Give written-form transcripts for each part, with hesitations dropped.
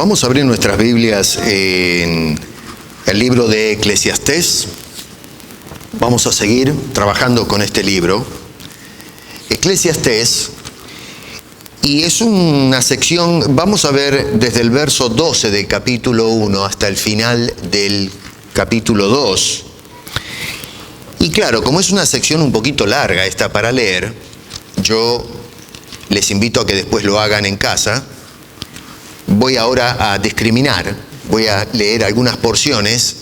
Vamos a abrir nuestras Biblias en el libro de Eclesiastés. Vamos a seguir trabajando con este libro. Eclesiastés, y es una sección, vamos a ver desde el verso 12 del capítulo 1 hasta el final del capítulo 2. Y claro, como es una sección un poquito larga esta para leer, yo les invito a que después lo hagan en casa. Voy ahora a discriminar, voy a leer algunas porciones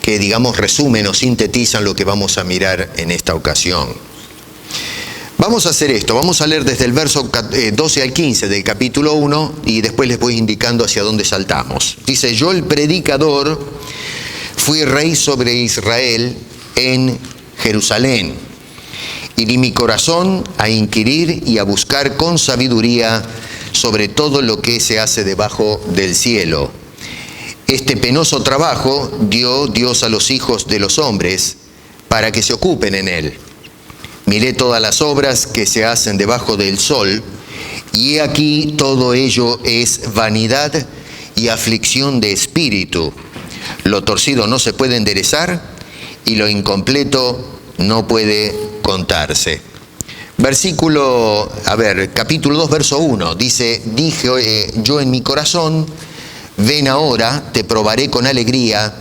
que, digamos, resumen o sintetizan lo que vamos a mirar en esta ocasión. Vamos a hacer esto, vamos a leer desde el verso 12 al 15 del capítulo 1 y después les voy indicando hacia dónde saltamos. Dice: yo, el predicador, fui rey sobre Israel en Jerusalén, y di mi corazón a inquirir y a buscar con sabiduría sobre todo lo que se hace debajo del cielo. Este penoso trabajo dio Dios a los hijos de los hombres para que se ocupen en él. Miré todas las obras que se hacen debajo del sol, y he aquí todo ello es vanidad y aflicción de espíritu. Lo torcido no se puede enderezar, y lo incompleto no puede contarse. Capítulo 2, verso 1, dice: dije yo en mi corazón, ven ahora, te probaré con alegría,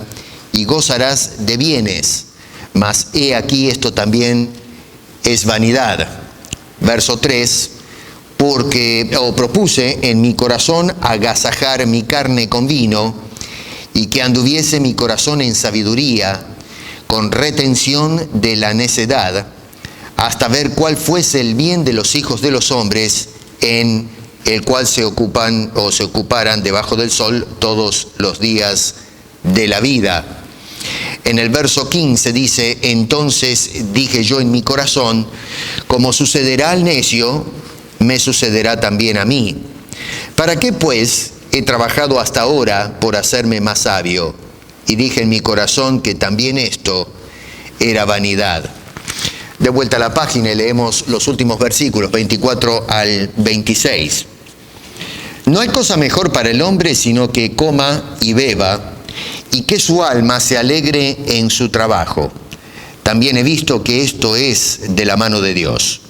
y gozarás de bienes. Mas he aquí, esto también es vanidad. Verso 3, propuse en mi corazón agasajar mi carne con vino, y que anduviese mi corazón en sabiduría, con retención de la necedad, hasta ver cuál fuese el bien de los hijos de los hombres, en el cual se ocuparan debajo del sol todos los días de la vida. En el verso 15 dice: entonces dije yo en mi corazón, como sucederá al necio, me sucederá también a mí. ¿Para qué pues he trabajado hasta ahora por hacerme más sabio? Y dije en mi corazón que también esto era vanidad. De vuelta a la página y leemos los últimos versículos, 24 al 26. No hay cosa mejor para el hombre sino que coma y beba, y que su alma se alegre en su trabajo. También he visto que esto es de la mano de Dios.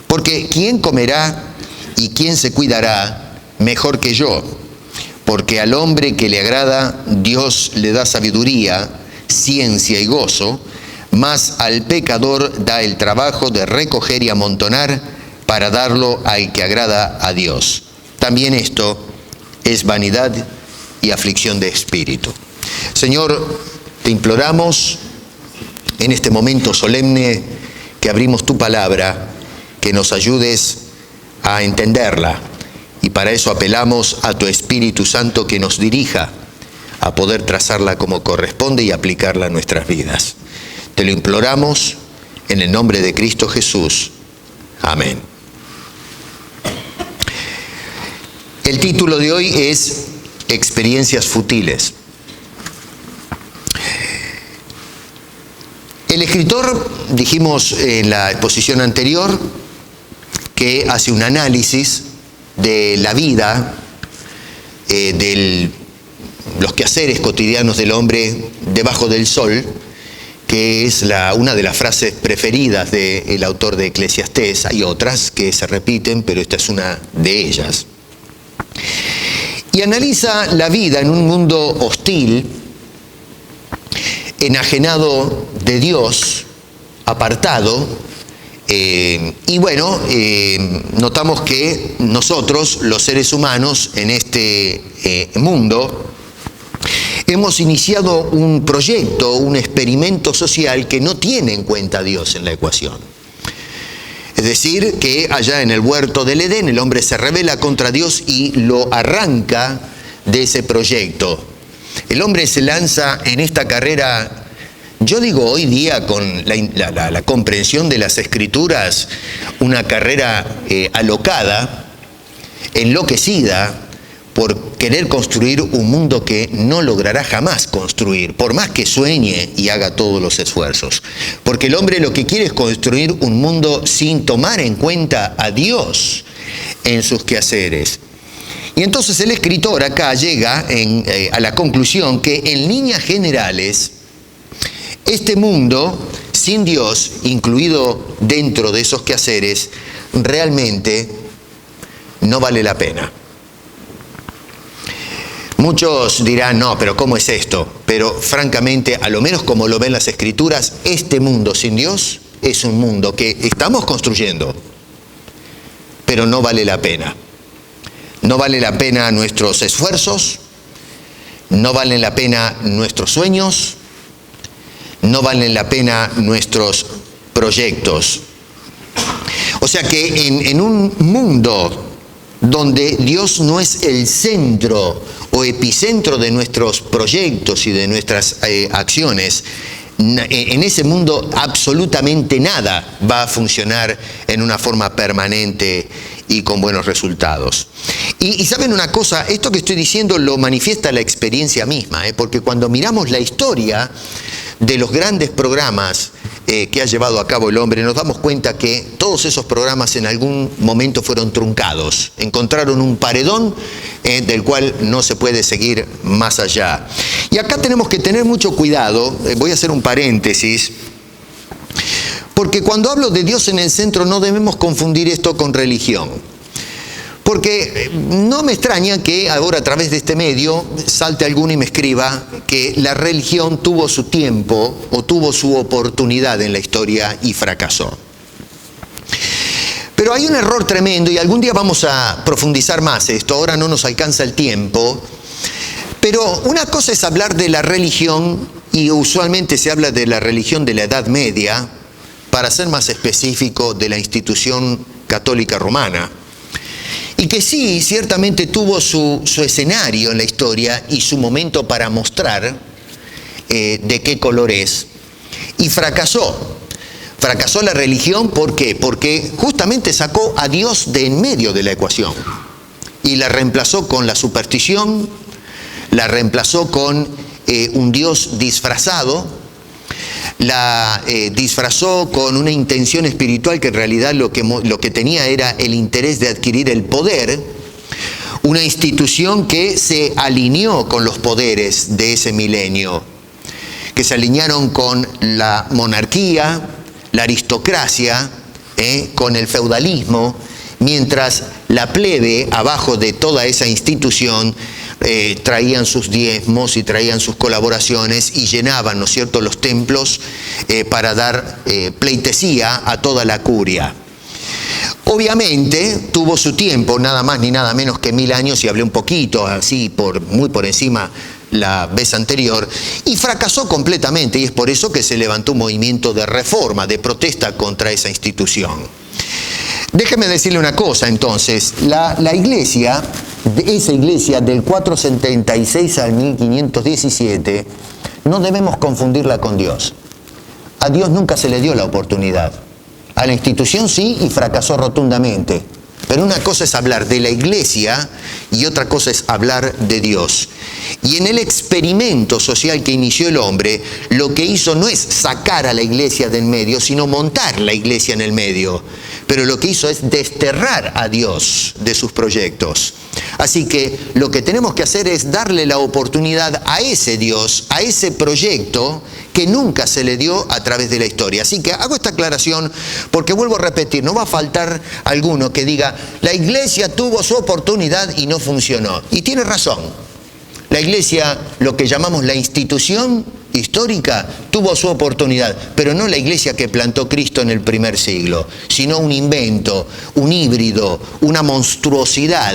Porque ¿quién comerá y quién se cuidará mejor que yo? Porque al hombre que le agrada, Dios le da sabiduría, ciencia y gozo, mas al pecador da el trabajo de recoger y amontonar para darlo al que agrada a Dios. También esto es vanidad y aflicción de espíritu. Señor, te imploramos en este momento solemne que abrimos tu palabra, que nos ayudes a entenderla, y para eso apelamos a tu Espíritu Santo que nos dirija a poder trazarla como corresponde y aplicarla a nuestras vidas. Te lo imploramos en el nombre de Cristo Jesús. Amén. El título de hoy es Experiencias futiles. El escritor, dijimos en la exposición anterior, que hace un análisis de la vida, de los quehaceres cotidianos del hombre debajo del sol, que es una de las frases preferidas del autor de Eclesiastés. Hay otras que se repiten, pero esta es una de ellas. Y analiza la vida en un mundo hostil, enajenado de Dios, apartado, notamos que nosotros, los seres humanos, en este mundo, hemos iniciado un proyecto, un experimento social que no tiene en cuenta a Dios en la ecuación. Es decir, que allá en el huerto del Edén el hombre se rebela contra Dios y lo arranca de ese proyecto. El hombre se lanza en esta carrera, yo digo hoy día con la comprensión de las Escrituras, una carrera alocada, enloquecida, por querer construir un mundo que no logrará jamás construir, por más que sueñe y haga todos los esfuerzos. Porque el hombre lo que quiere es construir un mundo sin tomar en cuenta a Dios en sus quehaceres. Y entonces el escritor acá llega a la conclusión que en líneas generales, este mundo sin Dios, incluido dentro de esos quehaceres, realmente no vale la pena. Muchos dirán, no, pero ¿cómo es esto? Pero francamente, a lo menos como lo ven las Escrituras, este mundo sin Dios es un mundo que estamos construyendo, pero no vale la pena. No vale la pena nuestros esfuerzos, no valen la pena nuestros sueños, no valen la pena nuestros proyectos. O sea que en un mundo donde Dios no es el centro o epicentro de nuestros proyectos y de nuestras acciones, en ese mundo absolutamente nada va a funcionar en una forma permanente y con buenos resultados. Y saben una cosa, esto que estoy diciendo lo manifiesta la experiencia misma, porque cuando miramos la historia de los grandes programas que ha llevado a cabo el hombre, nos damos cuenta que todos esos programas en algún momento fueron truncados. Encontraron un paredón del cual no se puede seguir más allá. Y acá tenemos que tener mucho cuidado, voy a hacer un paréntesis, porque cuando hablo de Dios en el centro no debemos confundir esto con religión. Porque no me extraña que ahora a través de este medio salte alguno y me escriba que la religión tuvo su tiempo o tuvo su oportunidad en la historia y fracasó. Pero hay un error tremendo y algún día vamos a profundizar más esto, ahora no nos alcanza el tiempo. Pero una cosa es hablar de la religión, y usualmente se habla de la religión de la Edad Media, para ser más específico, de la institución católica romana. Y que sí, ciertamente tuvo su escenario en la historia y su momento para mostrar de qué color es. Y fracasó. Fracasó la religión, ¿por qué? Porque justamente sacó a Dios de en medio de la ecuación. Y la reemplazó con la superstición, la reemplazó con un Dios disfrazado, la disfrazó con una intención espiritual que en realidad lo que tenía era el interés de adquirir el poder, una institución que se alineó con los poderes de ese milenio, que se alinearon con la monarquía, la aristocracia, con el feudalismo, mientras la plebe, abajo de toda esa institución, traían sus diezmos y traían sus colaboraciones y llenaban, ¿no es cierto?, los templos para dar pleitesía a toda la curia. Obviamente tuvo su tiempo, nada más ni nada menos que 1000 años, y hablé un poquito así, muy por encima la vez anterior, y fracasó completamente, y es por eso que se levantó un movimiento de reforma, de protesta contra esa institución. Déjeme decirle una cosa entonces, la iglesia, esa iglesia del 476 al 1517, no debemos confundirla con Dios. A Dios nunca se le dio la oportunidad. A la institución sí, y fracasó rotundamente. Pero una cosa es hablar de la iglesia y otra cosa es hablar de Dios. Y en el experimento social que inició el hombre, lo que hizo no es sacar a la iglesia del medio, sino montar la iglesia en el medio. Pero lo que hizo es desterrar a Dios de sus proyectos. Así que lo que tenemos que hacer es darle la oportunidad a ese Dios, a ese proyecto que nunca se le dio a través de la historia. Así que hago esta aclaración porque vuelvo a repetir, no va a faltar alguno que diga, la iglesia tuvo su oportunidad y no funcionó. Y tiene razón. La iglesia, lo que llamamos la institución histórica, tuvo su oportunidad, pero no la iglesia que plantó Cristo en el primer siglo, sino un invento, un híbrido, una monstruosidad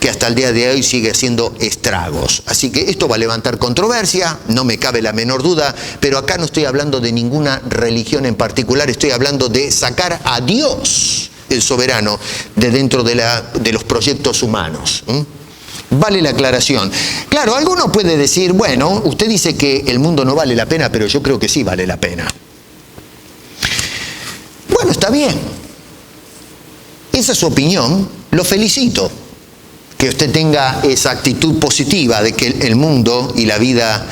que hasta el día de hoy sigue haciendo estragos. Así que esto va a levantar controversia, no me cabe la menor duda, pero acá no estoy hablando de ninguna religión en particular, estoy hablando de sacar a Dios, el soberano, de dentro de los proyectos humanos. Vale la aclaración. Claro, alguno puede decir, bueno, usted dice que el mundo no vale la pena, pero yo creo que sí vale la pena. Bueno, está bien. Esa es su opinión, lo felicito. Que usted tenga esa actitud positiva de que el mundo y la vida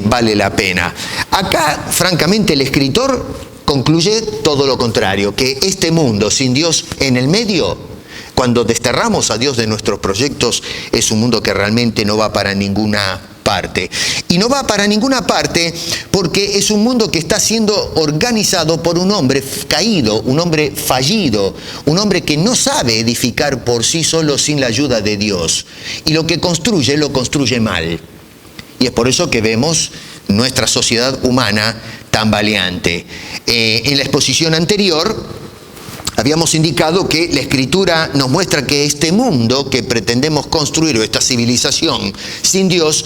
vale la pena. Acá, francamente, el escritor concluye todo lo contrario, que este mundo sin Dios en el medio Cuando desterramos a Dios de nuestros proyectos, es un mundo que realmente no va para ninguna parte. Y no va para ninguna parte porque es un mundo que está siendo organizado por un hombre caído, un hombre fallido, un hombre que no sabe edificar por sí solo sin la ayuda de Dios. Y lo que construye, lo construye mal. Y es por eso que vemos nuestra sociedad humana tambaleante. En la exposición anterior habíamos indicado que la Escritura nos muestra que este mundo que pretendemos construir, o esta civilización sin Dios,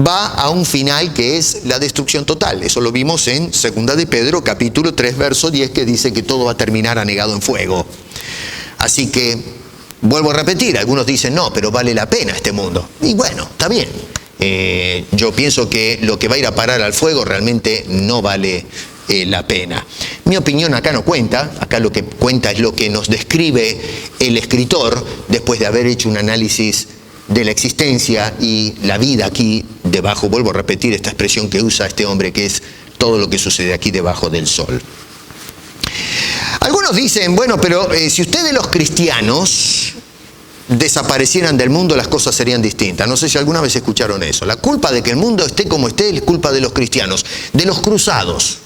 va a un final que es la destrucción total. Eso lo vimos en 2 de Pedro, capítulo 3, verso 10, que dice que todo va a terminar anegado en fuego. Así que, vuelvo a repetir, algunos dicen, no, pero vale la pena este mundo. Y bueno, está bien. Yo pienso que lo que va a ir a parar al fuego realmente no vale la pena. Mi opinión acá no cuenta, acá lo que cuenta es lo que nos describe el escritor después de haber hecho un análisis de la existencia y la vida aquí debajo. Vuelvo a repetir esta expresión que usa este hombre, que es todo lo que sucede aquí debajo del sol. Algunos dicen, bueno, pero si ustedes los cristianos desaparecieran del mundo, las cosas serían distintas. No sé si alguna vez escucharon eso. La culpa de que el mundo esté como esté es culpa de los cristianos, de los cruzados.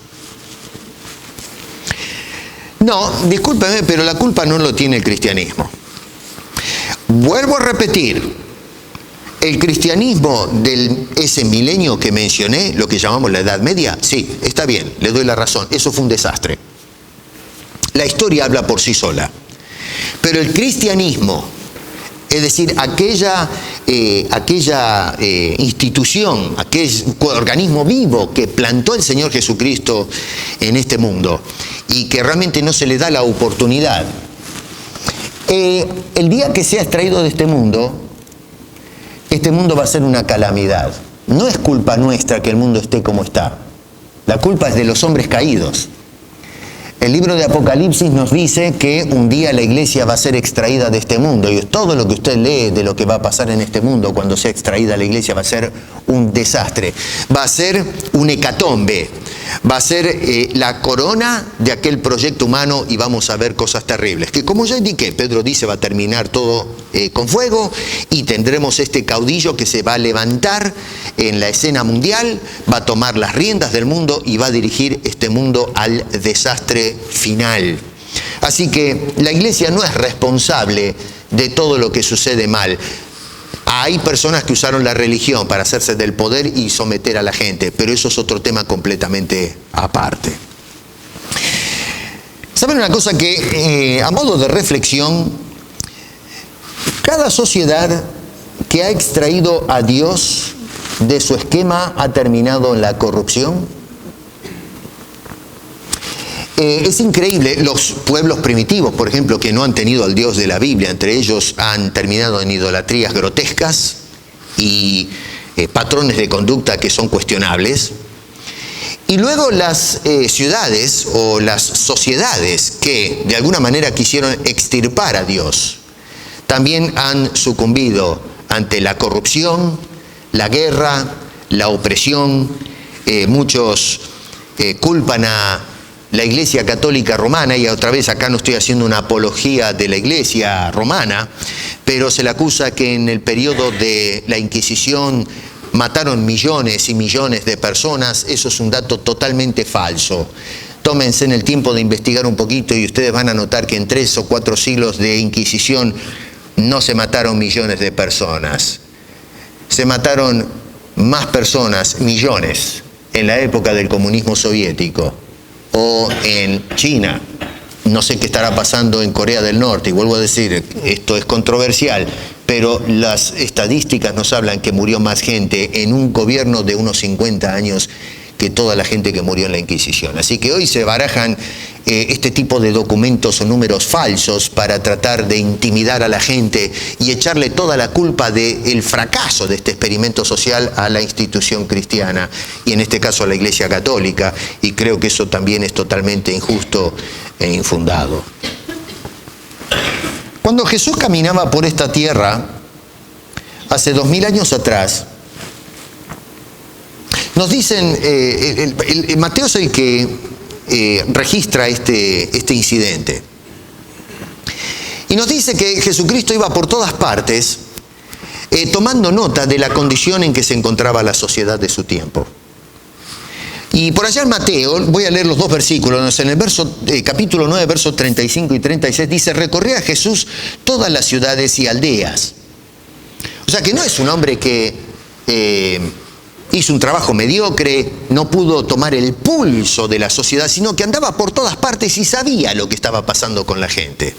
No, discúlpeme, pero la culpa no lo tiene el cristianismo. Vuelvo a repetir, el cristianismo de ese milenio que mencioné, lo que llamamos la Edad Media, sí, está bien, le doy la razón, eso fue un desastre. La historia habla por sí sola. Pero el cristianismo, es decir, aquella institución, aquel organismo vivo que plantó el Señor Jesucristo en este mundo y que realmente no se le da la oportunidad, el día que sea extraído de este mundo va a ser una calamidad. No es culpa nuestra que el mundo esté como está. La culpa es de los hombres caídos. El libro de Apocalipsis nos dice que un día la iglesia va a ser extraída de este mundo, y todo lo que usted lee de lo que va a pasar en este mundo cuando sea extraída la iglesia va a ser un desastre, va a ser un hecatombe, va a ser la corona de aquel proyecto humano, y vamos a ver cosas terribles, que como ya indiqué, Pedro dice va a terminar todo con fuego, y tendremos este caudillo que se va a levantar en la escena mundial, va a tomar las riendas del mundo y va a dirigir este mundo al desastre final. Así que la iglesia no es responsable de todo lo que sucede mal. Hay personas que usaron la religión para hacerse del poder y someter a la gente, pero eso es otro tema completamente aparte. ¿Saben una cosa que, a modo de reflexión, cada sociedad que ha extraído a Dios de su esquema ha terminado en la corrupción? Es increíble, los pueblos primitivos, por ejemplo, que no han tenido al Dios de la Biblia, entre ellos han terminado en idolatrías grotescas y patrones de conducta que son cuestionables. Y luego las ciudades o las sociedades que de alguna manera quisieron extirpar a Dios, también han sucumbido ante la corrupción, la guerra, la opresión. Muchos culpan a la Iglesia Católica Romana, y otra vez acá no estoy haciendo una apología de la Iglesia Romana, pero se le acusa que en el periodo de la Inquisición mataron millones y millones de personas. Eso es un dato totalmente falso. Tómense en el tiempo de investigar un poquito y ustedes van a notar que en 3 o 4 siglos de Inquisición no se mataron millones de personas. Se mataron más personas, millones, en la época del comunismo soviético o en China. No sé qué estará pasando en Corea del Norte, y vuelvo a decir, esto es controversial, pero las estadísticas nos hablan que murió más gente en un gobierno de unos 50 años que toda la gente que murió en la Inquisición. Así que hoy se barajan este tipo de documentos o números falsos para tratar de intimidar a la gente y echarle toda la culpa del fracaso de este experimento social a la institución cristiana, y en este caso a la Iglesia Católica, y creo que eso también es totalmente injusto e infundado. Cuando Jesús caminaba por esta tierra, hace 2000 años atrás, nos dicen, Mateo es el que registra este incidente. Y nos dice que Jesucristo iba por todas partes, tomando nota de la condición en que se encontraba la sociedad de su tiempo. Y por allá en Mateo, voy a leer los dos versículos, en el capítulo 9, versos 35 y 36, dice: recorría Jesús todas las ciudades y aldeas. O sea que no es un hombre que hizo un trabajo mediocre, no pudo tomar el pulso de la sociedad, sino que andaba por todas partes y sabía lo que estaba pasando con la gente.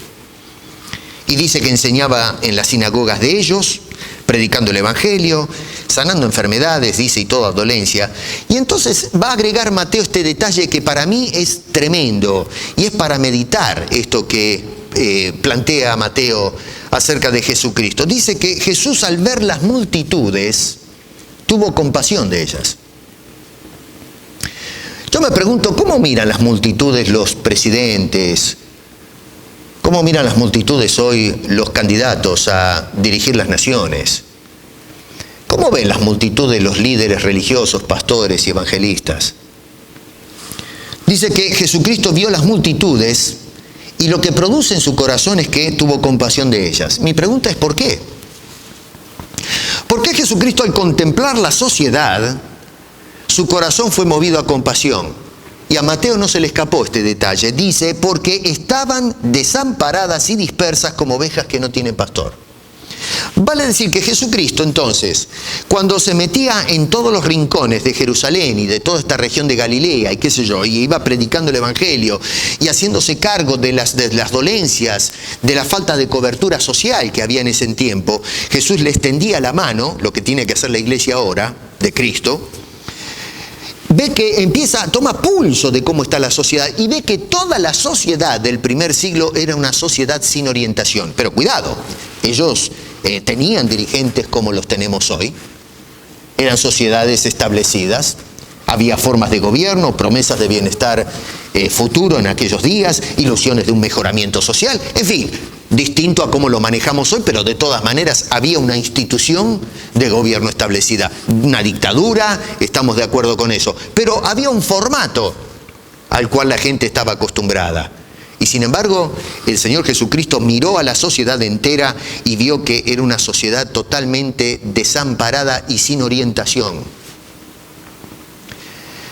Y dice que enseñaba en las sinagogas de ellos, predicando el Evangelio, sanando enfermedades, dice, y toda dolencia. Y entonces va a agregar Mateo este detalle que para mí es tremendo, y es para meditar esto que plantea Mateo acerca de Jesucristo. Dice que Jesús, al ver las multitudes, tuvo compasión de ellas. Yo me pregunto, ¿cómo miran las multitudes los presidentes? ¿Cómo miran las multitudes hoy los candidatos a dirigir las naciones? ¿Cómo ven las multitudes los líderes religiosos, pastores y evangelistas? Dice que Jesucristo vio las multitudes y lo que produce en su corazón es que tuvo compasión de ellas. Mi pregunta es ¿por qué? ¿Por qué Jesucristo, al contemplar la sociedad, su corazón fue movido a compasión? Y a Mateo no se le escapó este detalle. Dice, porque estaban desamparadas y dispersas como ovejas que no tienen pastor. Vale decir que Jesucristo, entonces, cuando se metía en todos los rincones de Jerusalén y de toda esta región de Galilea y qué sé yo, y iba predicando el Evangelio y haciéndose cargo de las dolencias, de la falta de cobertura social que había en ese tiempo, Jesús le extendía la mano, lo que tiene que hacer la iglesia ahora, de Cristo. Ve que toma pulso de cómo está la sociedad y ve que toda la sociedad del primer siglo era una sociedad sin orientación. Pero cuidado, ellos tenían dirigentes como los tenemos hoy, eran sociedades establecidas, había formas de gobierno, promesas de bienestar futuro en aquellos días, ilusiones de un mejoramiento social, en fin, distinto a cómo lo manejamos hoy, pero de todas maneras había una institución de gobierno establecida, una dictadura, estamos de acuerdo con eso, pero había un formato al cual la gente estaba acostumbrada. Y sin embargo, el Señor Jesucristo miró a la sociedad entera y vio que era una sociedad totalmente desamparada y sin orientación.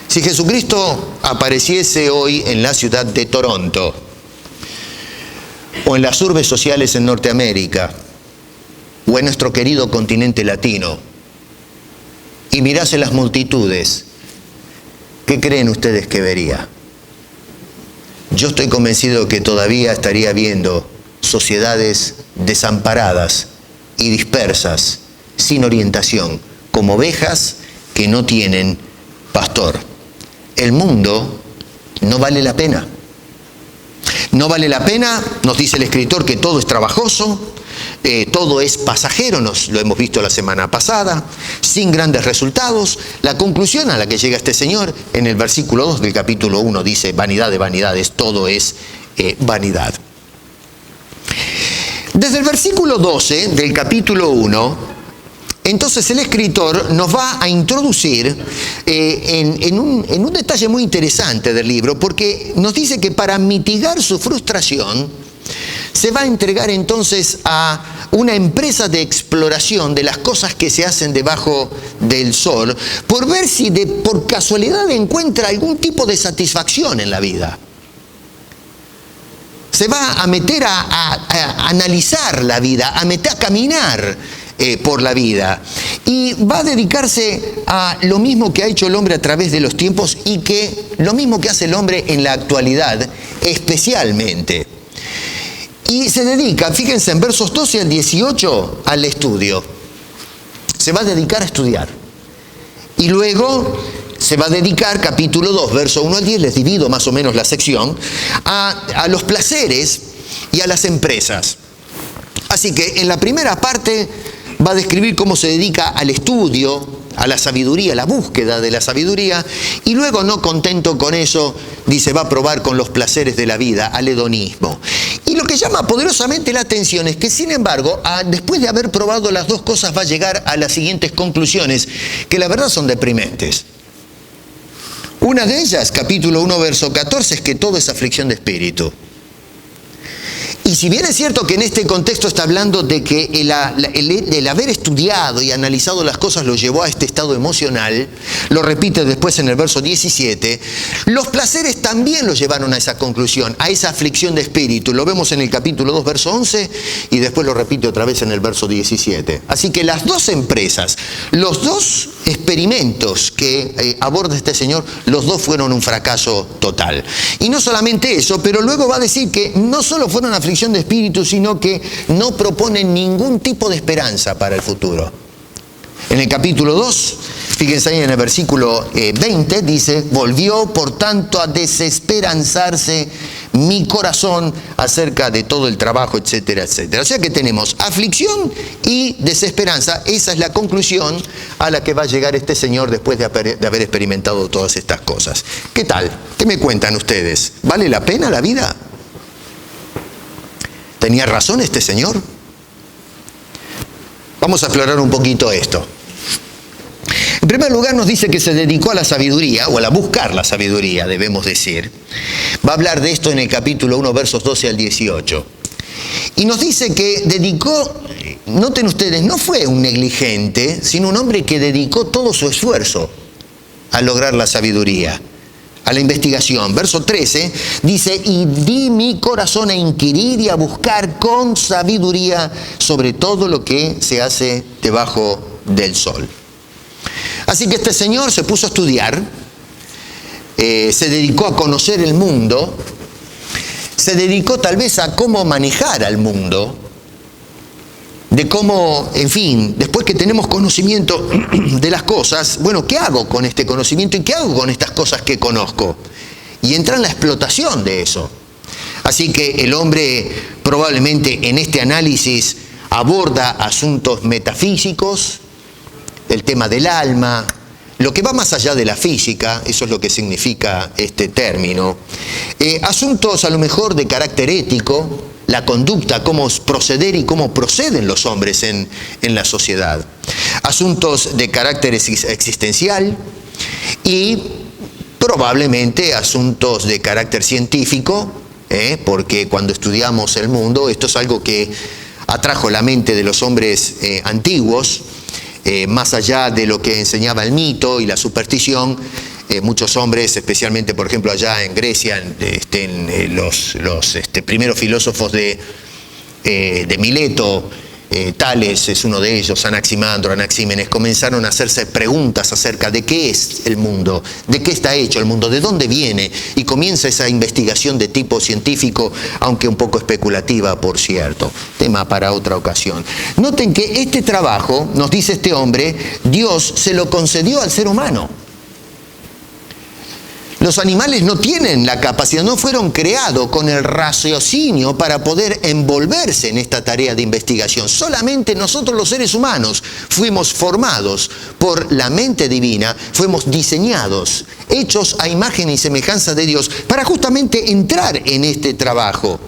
Si Jesucristo apareciese hoy en la ciudad de Toronto, o en las urbes sociales en Norteamérica, o en nuestro querido continente latino, y mirase las multitudes, ¿qué creen ustedes que vería? Yo estoy convencido que todavía estaría viendo sociedades desamparadas y dispersas, sin orientación, como ovejas que no tienen pastor. El mundo no vale la pena. No vale la pena, nos dice el escritor, que todo es trabajoso, todo es pasajero, lo hemos visto la semana pasada, sin grandes resultados. La conclusión a la que llega este señor en el versículo 2 del capítulo 1 dice: vanidad de vanidades, todo es vanidad. Desde el versículo 12 del capítulo 1, entonces el escritor nos va a introducir en un detalle muy interesante del libro, porque nos dice que para mitigar su frustración se va a entregar entonces a una empresa de exploración de las cosas que se hacen debajo del sol, por ver si por casualidad encuentra algún tipo de satisfacción en la vida. Se va a meter a analizar la vida, a caminar por la vida, y va a dedicarse a lo mismo que ha hecho el hombre a través de los tiempos y que lo mismo que hace el hombre en la actualidad especialmente. Y se dedica, fíjense, en versos 12 al 18 al estudio. Se va a dedicar a estudiar. Y luego se va a dedicar, capítulo 2, verso 1 al 10, les divido más o menos la sección, a los placeres y a las empresas. Así que en la primera parte va a describir cómo se dedica al estudio, a la sabiduría, a la búsqueda de la sabiduría, y luego, no contento con eso, dice, va a probar con los placeres de la vida, al hedonismo. Y lo que llama poderosamente la atención es que, sin embargo, después de haber probado las dos cosas, va a llegar a las siguientes conclusiones, que la verdad son deprimentes. Una de ellas, capítulo 1, verso 14, es que todo es aflicción de espíritu. Y si bien es cierto que en este contexto está hablando de que el haber estudiado y analizado las cosas lo llevó a este estado emocional, lo repite después en el verso 17, los placeres también lo llevaron a esa conclusión, a esa aflicción de espíritu. Lo vemos en el capítulo 2, verso 11, y después lo repite otra vez en el verso 17. Así que las dos empresas, los dos experimentos que aborda este señor, los dos fueron un fracaso total. Y no solamente eso, pero luego va a decir que no solo fueron aflicción de espíritu, sino que no proponen ningún tipo de esperanza para el futuro. En el capítulo 2, fíjense ahí en el versículo 20, dice: volvió por tanto a desesperanzarse mi corazón acerca de todo el trabajo, etcétera, etcétera. O sea que tenemos aflicción y desesperanza. Esa es la conclusión a la que va a llegar este señor después de haber experimentado todas estas cosas. ¿Qué tal? ¿Qué me cuentan ustedes? ¿Vale la pena la vida? ¿Tenía razón este señor? Vamos a explorar un poquito esto. En primer lugar nos dice que se dedicó a la sabiduría, o a buscar la sabiduría, debemos decir. Va a hablar de esto en el capítulo 1, versos 12 al 18. Y nos dice que dedicó, noten ustedes, no fue un negligente, sino un hombre que dedicó todo su esfuerzo a lograr la sabiduría, a la investigación. Verso 13 dice: y di mi corazón a inquirir y a buscar con sabiduría sobre todo lo que se hace debajo del sol. Así que este señor se puso a estudiar, se dedicó a conocer el mundo, se dedicó tal vez a cómo manejar al mundo, de cómo, en fin, después que tenemos conocimiento de las cosas, bueno, ¿qué hago con este conocimiento y qué hago con estas cosas que conozco? Y entra en la explotación de eso. Así que el hombre probablemente en este análisis aborda asuntos metafísicos, el tema del alma, lo que va más allá de la física, eso es lo que significa este término. Asuntos a lo mejor de carácter ético, la conducta, cómo proceder y cómo proceden los hombres en la sociedad. Asuntos de carácter existencial y probablemente asuntos de carácter científico, porque cuando estudiamos el mundo, esto es algo que atrajo la mente de los hombres antiguos, más allá de lo que enseñaba el mito y la superstición. Muchos hombres, especialmente por ejemplo allá en Grecia, los primeros filósofos de Mileto, Tales es uno de ellos, Anaximandro, Anaxímenes, comenzaron a hacerse preguntas acerca de qué es el mundo, de qué está hecho el mundo, de dónde viene, y comienza esa investigación de tipo científico, aunque un poco especulativa, por cierto. Tema para otra ocasión. Noten que este trabajo, nos dice este hombre, Dios se lo concedió al ser humano. Los animales no tienen la capacidad, no fueron creados con el raciocinio para poder envolverse en esta tarea de investigación. Solamente nosotros los seres humanos fuimos formados por la mente divina, fuimos diseñados, hechos a imagen y semejanza de Dios para justamente entrar en este trabajo.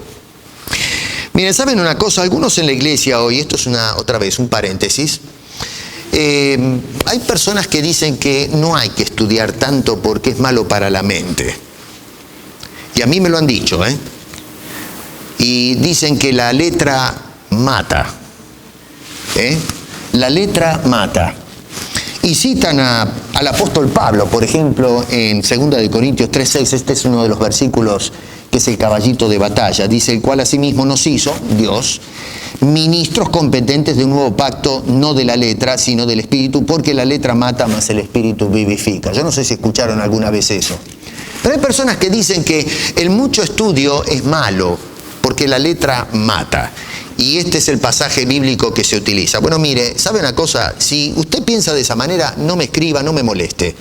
Miren, ¿saben una cosa? Algunos en la iglesia hoy, esto es otra vez un paréntesis, hay personas que dicen que no hay que estudiar tanto porque es malo para la mente. Y a mí me lo han dicho, Y dicen que la letra mata. La letra mata. Y citan al apóstol Pablo, por ejemplo, en 2 de Corintios 3:6, este es uno de los versículos que es el caballito de batalla. Dice: el cual asimismo nos hizo, Dios, ministros competentes de un nuevo pacto, no de la letra, sino del espíritu, porque la letra mata, mas el espíritu vivifica. Yo no sé si escucharon alguna vez eso. Pero hay personas que dicen que el mucho estudio es malo, porque la letra mata. Y este es el pasaje bíblico que se utiliza. Bueno, mire, ¿sabe una cosa? Si usted piensa de esa manera, no me escriba, no me moleste,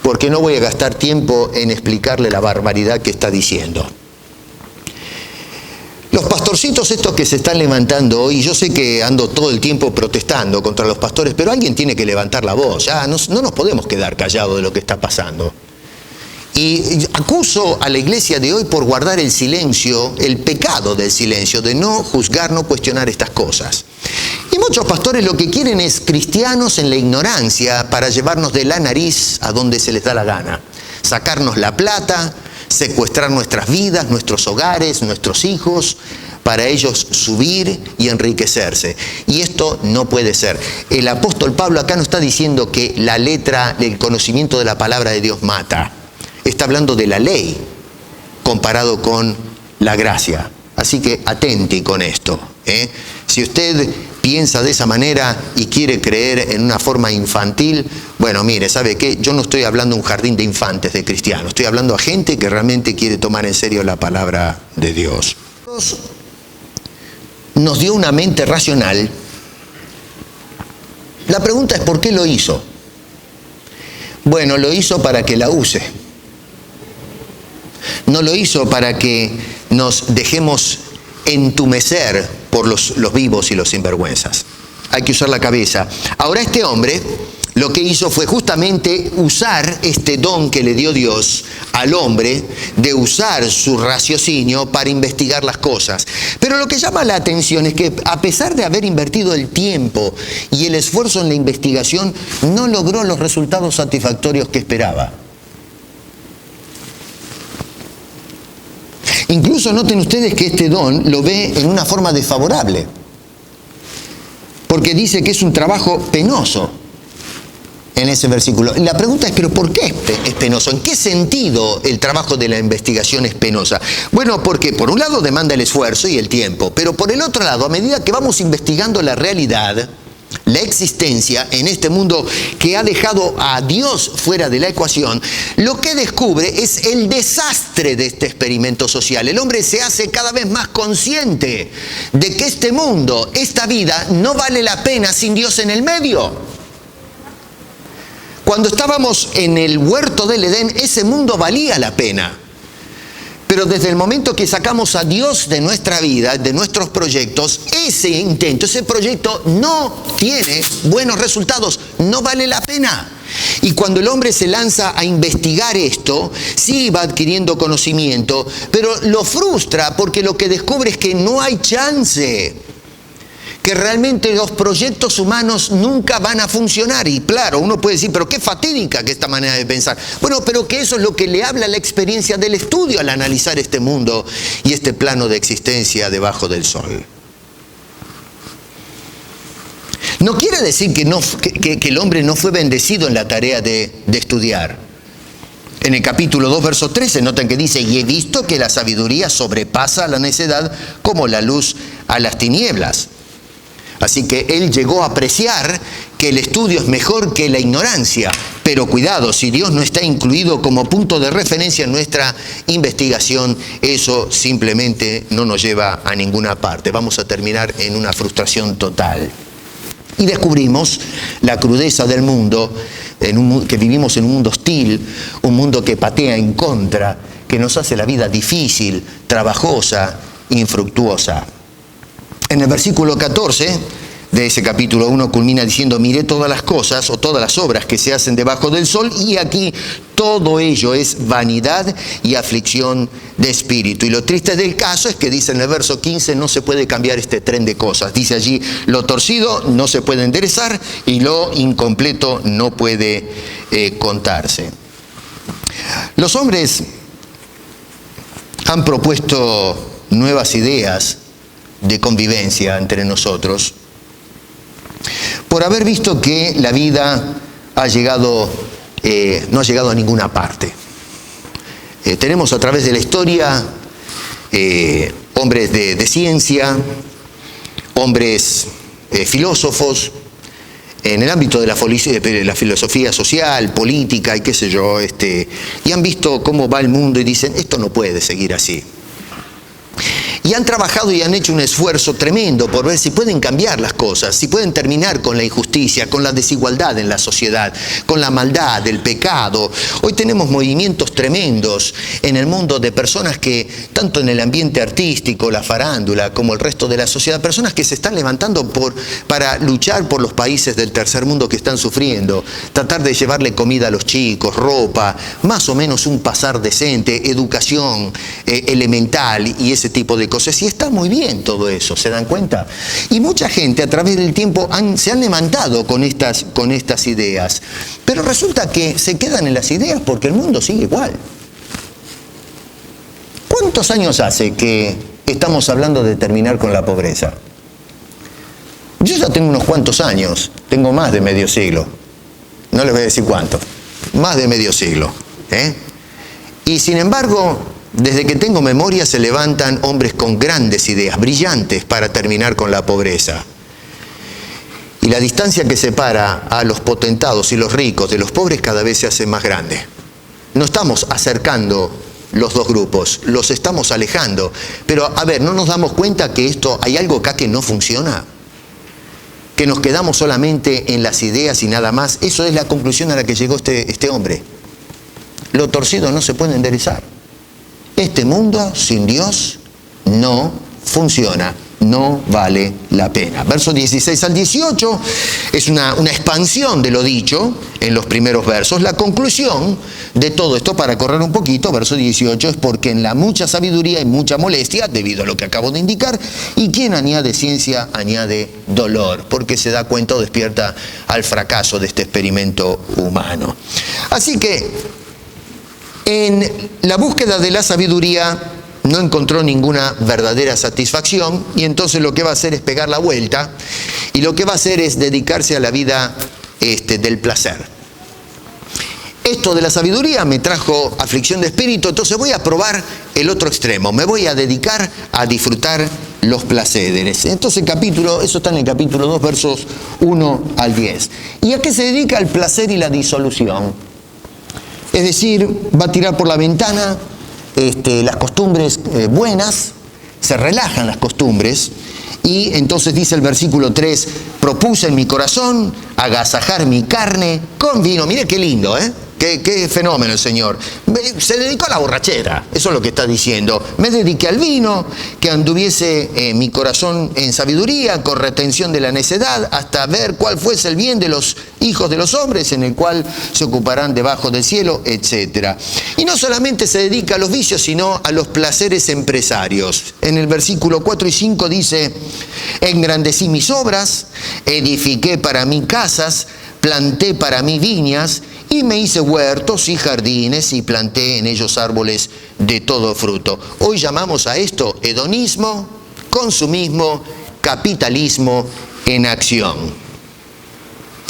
porque no voy a gastar tiempo en explicarle la barbaridad que está diciendo. Los pastorcitos estos que se están levantando hoy, yo sé que ando todo el tiempo protestando contra los pastores, pero alguien tiene que levantar la voz. Ya no nos podemos quedar callados de lo que está pasando. Y acuso a la iglesia de hoy por guardar el silencio, el pecado del silencio, de no juzgar, no cuestionar estas cosas. Y muchos pastores lo que quieren es cristianos en la ignorancia para llevarnos de la nariz a donde se les da la gana. Sacarnos la plata, secuestrar nuestras vidas, nuestros hogares, nuestros hijos, para ellos subir y enriquecerse. Y esto no puede ser. El apóstol Pablo acá no está diciendo que la letra, el conocimiento de la palabra de Dios mata. Está hablando de la ley comparado con la gracia. Así que atenti con esto, ¿eh? Si usted piensa de esa manera y quiere creer en una forma infantil, bueno, mire, ¿sabe qué? Yo no estoy hablando de un jardín de infantes de cristianos. Estoy hablando a gente que realmente quiere tomar en serio la palabra de Dios. Dios nos dio una mente racional. La pregunta es ¿por qué lo hizo? Bueno, lo hizo para que la use. No lo hizo para que nos dejemos entumecer por los vivos y los sinvergüenzas. Hay que usar la cabeza. Ahora este hombre lo que hizo fue justamente usar este don que le dio Dios al hombre, de usar su raciocinio para investigar las cosas. Pero lo que llama la atención es que a pesar de haber invertido el tiempo y el esfuerzo en la investigación, no logró los resultados satisfactorios que esperaba. Incluso noten ustedes que este don lo ve en una forma desfavorable, porque dice que es un trabajo penoso en ese versículo. La pregunta es, ¿pero por qué es penoso? ¿En qué sentido el trabajo de la investigación es penosa? Bueno, porque por un lado demanda el esfuerzo y el tiempo, pero por el otro lado, a medida que vamos investigando la realidad, la existencia en este mundo que ha dejado a Dios fuera de la ecuación, lo que descubre es el desastre de este experimento social. El hombre se hace cada vez más consciente de que este mundo, esta vida, no vale la pena sin Dios en el medio. Cuando estábamos en el huerto del Edén, ese mundo valía la pena. Pero desde el momento que sacamos a Dios de nuestra vida, de nuestros proyectos, ese intento, ese proyecto no tiene buenos resultados, no vale la pena. Y cuando el hombre se lanza a investigar esto, sí va adquiriendo conocimiento, pero lo frustra porque lo que descubre es que no hay chance, que realmente los proyectos humanos nunca van a funcionar. Y claro, uno puede decir, pero qué fatídica que esta manera de pensar. Bueno, pero que eso es lo que le habla la experiencia del estudio al analizar este mundo y este plano de existencia debajo del sol. No quiere decir que el hombre no fue bendecido en la tarea de estudiar. En el capítulo 2, verso 13, noten que dice, y he visto que la sabiduría sobrepasa a la necedad como la luz a las tinieblas. Así que él llegó a apreciar que el estudio es mejor que la ignorancia. Pero cuidado, si Dios no está incluido como punto de referencia en nuestra investigación, eso simplemente no nos lleva a ninguna parte. Vamos a terminar en una frustración total. Y descubrimos la crudeza del mundo, que vivimos en un mundo hostil, un mundo que patea en contra, que nos hace la vida difícil, trabajosa, infructuosa. En el versículo 14 de ese capítulo 1 culmina diciendo, miré todas las cosas o todas las obras que se hacen debajo del sol y aquí todo ello es vanidad y aflicción de espíritu. Y lo triste del caso es que dice en el verso 15, no se puede cambiar este tren de cosas. Dice allí, lo torcido no se puede enderezar y lo incompleto no puede contarse. Los hombres han propuesto nuevas ideas de convivencia entre nosotros, por haber visto que la vida no ha llegado a ninguna parte. Tenemos a través de la historia hombres de ciencia, hombres filósofos, en el ámbito de la filosofía social, política y qué sé yo, y han visto cómo va el mundo y dicen, esto no puede seguir así. Y han trabajado y han hecho un esfuerzo tremendo por ver si pueden cambiar las cosas, si pueden terminar con la injusticia, con la desigualdad en la sociedad, con la maldad, el pecado. Hoy tenemos movimientos tremendos en el mundo de personas que, tanto en el ambiente artístico, la farándula, como el resto de la sociedad, personas que se están levantando para luchar por los países del tercer mundo que están sufriendo, tratar de llevarle comida a los chicos, ropa, más o menos un pasar decente, educación elemental y ese tipo de cosas. Y está muy bien todo eso, ¿se dan cuenta? Y mucha gente a través del tiempo se han levantado con estas ideas. Pero resulta que se quedan en las ideas porque el mundo sigue igual. ¿Cuántos años hace que estamos hablando de terminar con la pobreza? Yo ya tengo unos cuantos años, tengo más de medio siglo. No les voy a decir cuánto, más de medio siglo. Y sin embargo, desde que tengo memoria se levantan hombres con grandes ideas, brillantes, para terminar con la pobreza. Y la distancia que separa a los potentados y los ricos de los pobres cada vez se hace más grande. No estamos acercando los dos grupos, los estamos alejando. Pero, a ver, ¿no nos damos cuenta que hay algo acá que no funciona? Que nos quedamos solamente en las ideas y nada más. Eso es la conclusión a la que llegó este hombre. Lo torcido no se puede enderezar. Este mundo sin Dios no funciona. No vale la pena. Versos 16 al 18 es una expansión de lo dicho en los primeros versos. La conclusión de todo esto, para correr un poquito, verso 18, es porque en la mucha sabiduría hay mucha molestia, debido a lo que acabo de indicar, y quien añade ciencia añade dolor, porque se da cuenta o despierta al fracaso de este experimento humano. Así que, en la búsqueda de la sabiduría, no encontró ninguna verdadera satisfacción, y entonces lo que va a hacer es pegar la vuelta, y lo que va a hacer es dedicarse a la vida del placer. Esto de la sabiduría me trajo aflicción de espíritu, entonces voy a probar el otro extremo, me voy a dedicar a disfrutar los placeres. Entonces eso está en el capítulo 2, versos 1 al 10. ¿Y a qué se dedica el placer y la disolución? Es decir, va a tirar por la ventana las costumbres buenas, se relajan las costumbres, y entonces dice el versículo 3, propuse en mi corazón agasajar mi carne con vino. Mire qué lindo, qué fenómeno el Señor. Se dedicó a la borrachera, eso es lo que está diciendo. Me dediqué al vino, que anduviese mi corazón en sabiduría, con retención de la necedad, hasta ver cuál fuese el bien de los hijos de los hombres, en el cual se ocuparán debajo del cielo, etc. Y no solamente se dedica a los vicios, sino a los placeres empresarios. En el versículo 4 y 5 dice, engrandecí mis obras, edifiqué para mí casas, planté para mí viñas, y me hice huertos y jardines y planté en ellos árboles de todo fruto. Hoy llamamos a esto hedonismo, consumismo, capitalismo en acción.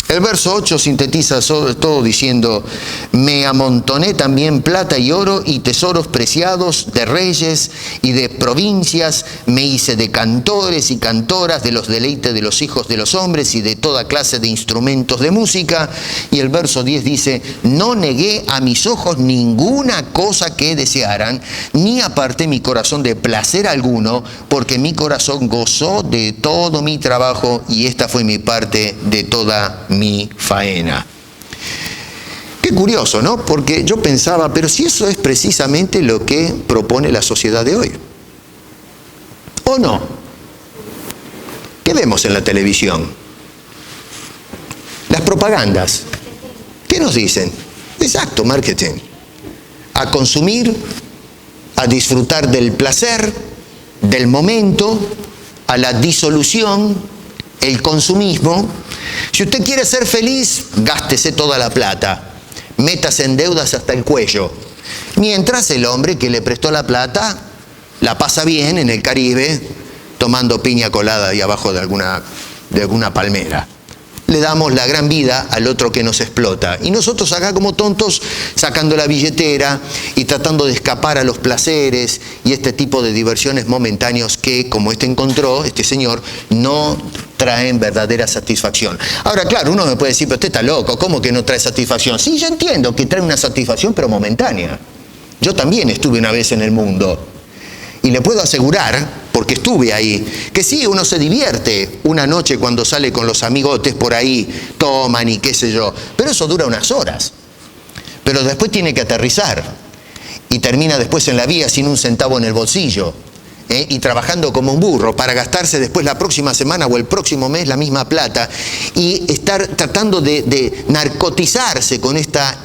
El verso 8 sintetiza todo diciendo, me amontoné también plata y oro y tesoros preciados de reyes y de provincias, me hice de cantores y cantoras de los deleites de los hijos de los hombres y de toda clase de instrumentos de música. Y el verso 10 dice, no negué a mis ojos ninguna cosa que desearan, ni aparté mi corazón de placer alguno, porque mi corazón gozó de todo mi trabajo y esta fue mi parte de toda mi faena. Qué curioso, ¿no? Porque yo pensaba, pero si eso es precisamente lo que propone la sociedad de hoy. ¿O no? ¿Qué vemos en la televisión? Las propagandas. ¿Qué nos dicen? Exacto, marketing. A consumir, a disfrutar del placer, del momento, a la disolución, el consumismo. Si usted quiere ser feliz, gástese toda la plata, métase en deudas hasta el cuello. Mientras el hombre que le prestó la plata la pasa bien en el Caribe, tomando piña colada ahí abajo de alguna palmera. Le damos la gran vida al otro que nos explota. Y nosotros acá como tontos, sacando la billetera y tratando de escapar a los placeres y este tipo de diversiones momentáneos que, como encontró este señor, no traen verdadera satisfacción. Ahora, claro, uno me puede decir, pero usted está loco, ¿cómo que no trae satisfacción? Sí, yo entiendo que trae una satisfacción, pero momentánea. Yo también estuve una vez en el mundo. Y le puedo asegurar, porque estuve ahí, que sí, uno se divierte una noche cuando sale con los amigotes por ahí, toman y qué sé yo, pero eso dura unas horas. Pero después tiene que aterrizar y termina después en la vía sin un centavo en el bolsillo, y trabajando como un burro para gastarse después la próxima semana o el próximo mes la misma plata y estar tratando de narcotizarse con esta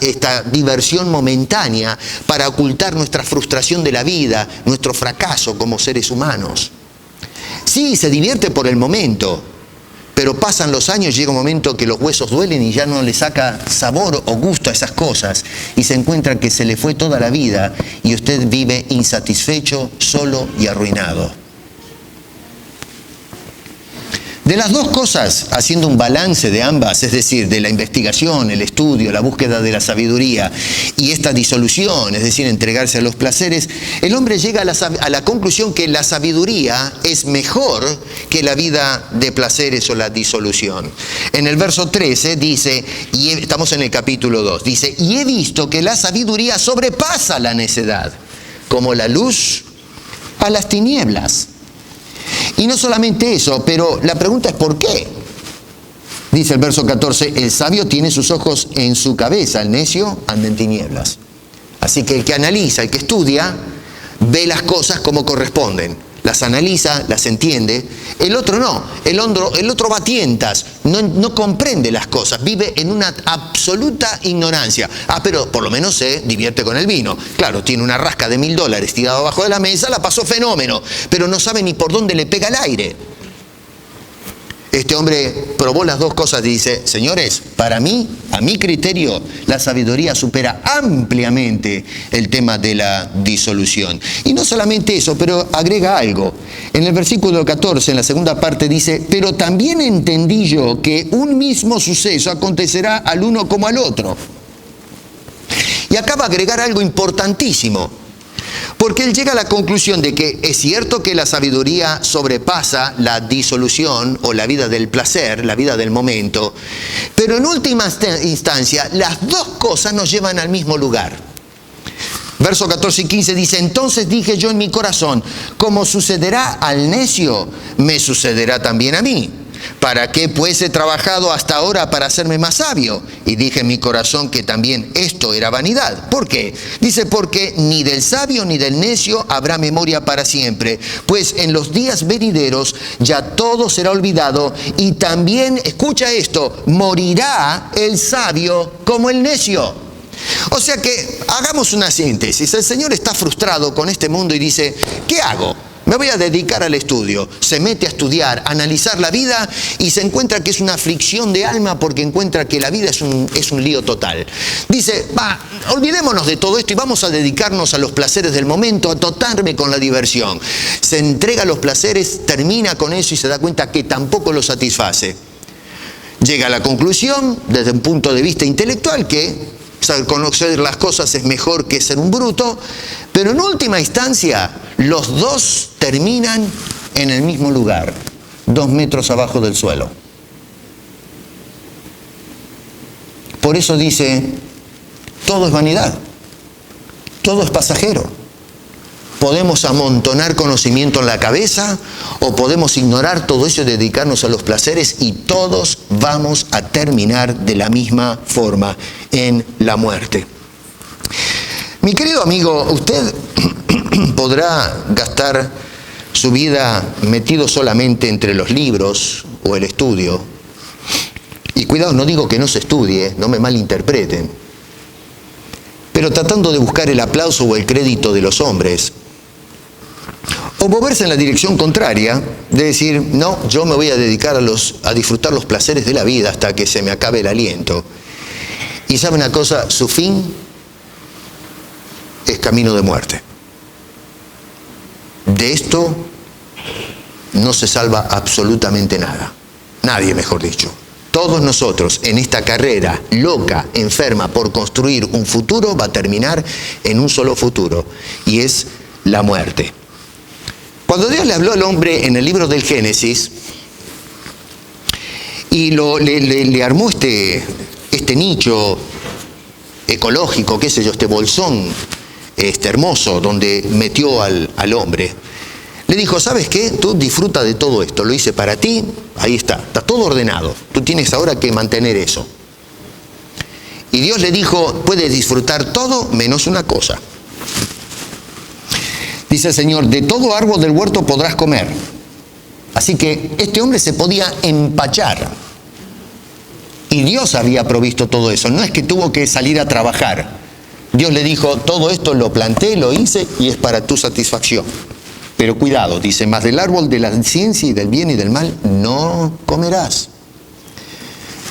diversión momentánea para ocultar nuestra frustración de la vida, nuestro fracaso como seres humanos. Sí, se divierte por el momento, pero pasan los años, llega un momento que los huesos duelen y ya no le saca sabor o gusto a esas cosas, y se encuentra que se le fue toda la vida y usted vive insatisfecho, solo y arruinado. De las dos cosas, haciendo un balance de ambas, es decir, de la investigación, el estudio, la búsqueda de la sabiduría y esta disolución, es decir, entregarse a los placeres, el hombre llega a la conclusión que la sabiduría es mejor que la vida de placeres o la disolución. En el verso 13 dice, y estamos en el capítulo 2, dice, y he visto que la sabiduría sobrepasa la necedad, como la luz a las tinieblas. Y no solamente eso, pero la pregunta es ¿por qué? Dice el verso 14, el sabio tiene sus ojos en su cabeza, el necio anda en tinieblas. Así que el que analiza, el que estudia, ve las cosas como corresponden. Las analiza, las entiende. El otro no. El otro va a tientas, no comprende las cosas, vive en una absoluta ignorancia. Pero por lo menos se divierte con el vino. Claro, tiene una rasca de $1000 tirada abajo de la mesa, la pasó fenómeno, pero no sabe ni por dónde le pega el aire. Este hombre probó las dos cosas y dice, señores, para mí, a mi criterio, la sabiduría supera ampliamente el tema de la disolución. Y no solamente eso, pero agrega algo. En el versículo 14, en la segunda parte dice, pero también entendí yo que un mismo suceso acontecerá al uno como al otro. Y acaba de agregar algo importantísimo. Porque él llega a la conclusión de que es cierto que la sabiduría sobrepasa la disolución o la vida del placer, la vida del momento, pero en última instancia las dos cosas nos llevan al mismo lugar. Versos 14 y 15 dice, entonces dije yo en mi corazón, como sucederá al necio, me sucederá también a mí. ¿Para qué pues he trabajado hasta ahora para hacerme más sabio? Y dije en mi corazón que también esto era vanidad. ¿Por qué? Dice, porque ni del sabio ni del necio habrá memoria para siempre, pues en los días venideros ya todo será olvidado y también, escucha esto, morirá el sabio como el necio. O sea que hagamos una síntesis. El Señor está frustrado con este mundo y dice, ¿qué hago? Me voy a dedicar al estudio. Se mete a estudiar, a analizar la vida y se encuentra que es una aflicción de alma porque encuentra que la vida es un lío total. Dice, olvidémonos de todo esto y vamos a dedicarnos a los placeres del momento, a totarme con la diversión. Se entrega a los placeres, termina con eso y se da cuenta que tampoco lo satisface. Llega a la conclusión, desde un punto de vista intelectual, que saber conocer las cosas es mejor que ser un bruto, pero en última instancia los dos terminan en el mismo lugar, 2 metros abajo del suelo. Por eso dice, todo es vanidad, todo es pasajero. Podemos amontonar conocimiento en la cabeza o podemos ignorar todo eso y dedicarnos a los placeres y todos vamos a terminar de la misma forma, en la muerte. Mi querido amigo, usted podrá gastar su vida metido solamente entre los libros o el estudio. Y cuidado, no digo que no se estudie, no me malinterpreten, pero tratando de buscar el aplauso o el crédito de los hombres, o moverse en la dirección contraria, de decir, no, yo me voy a dedicar a disfrutar los placeres de la vida hasta que se me acabe el aliento. Y sabe una cosa, su fin es camino de muerte. De esto no se salva absolutamente nada. Nadie, mejor dicho. Todos nosotros en esta carrera loca, enferma por construir un futuro, va a terminar en un solo futuro, y es la muerte. Cuando Dios le habló al hombre en el libro del Génesis y le armó este nicho ecológico, qué sé yo, este bolsón hermoso donde metió al hombre, le dijo, ¿sabes qué? Tú disfruta de todo esto, lo hice para ti, ahí está todo ordenado, tú tienes ahora que mantener eso. Y Dios le dijo, puedes disfrutar todo menos una cosa. Dice el Señor, de todo árbol del huerto podrás comer. Así que este hombre se podía empachar. Y Dios había provisto todo eso. No es que tuvo que salir a trabajar. Dios le dijo, todo esto lo planté, lo hice y es para tu satisfacción. Pero cuidado, dice, más del árbol de la ciencia y del bien y del mal no comerás.